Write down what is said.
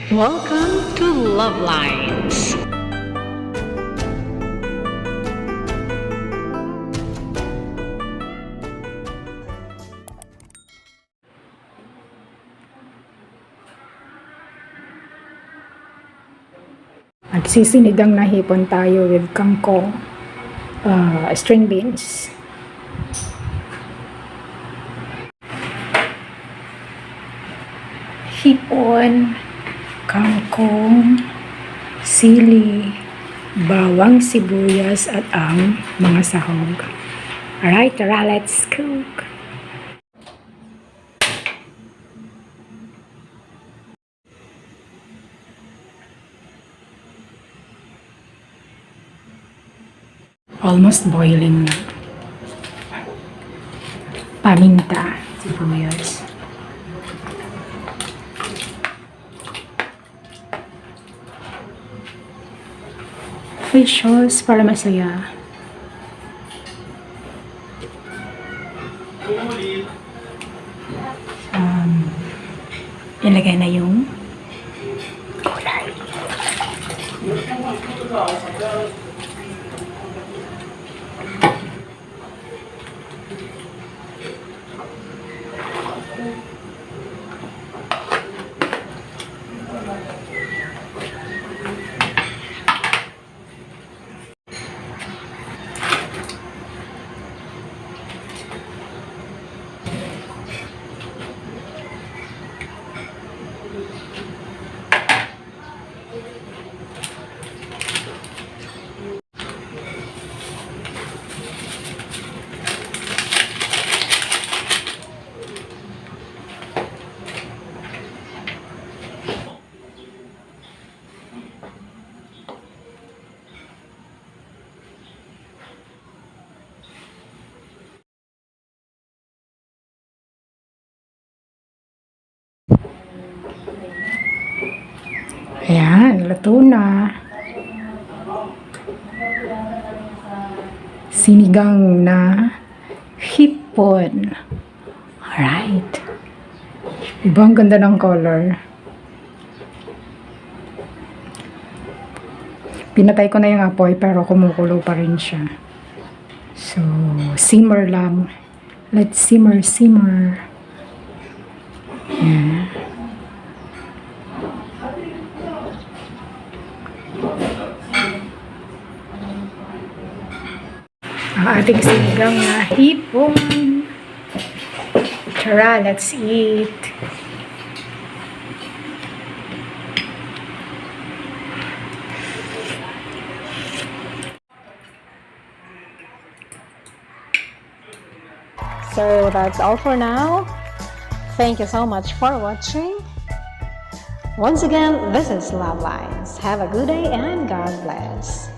Welcome to LuvLiNes. At sisinigang na hipon tayo with kangkong, string beans. Hipon, kangkong, sili, bawang sibuyas at ang mga sahog. Alright, tara, let's cook! Almost boiling na. Paminta, sibuyas. Fish sauce para masaya. Ilagay na yung gulay. Ayan, luto na. Sinigang na hipon. Alright. Diba ang ganda ng color? Pinatay ko na yung apoy pero kumukulo pa rin siya. So, simmer lang. Let's simmer. Ayan. Ang ating sinigang na hipon. Tara, let's eat. So that's all for now. Thank you so much for watching. Once again, this is LuvLiNes. Have a good day and God bless.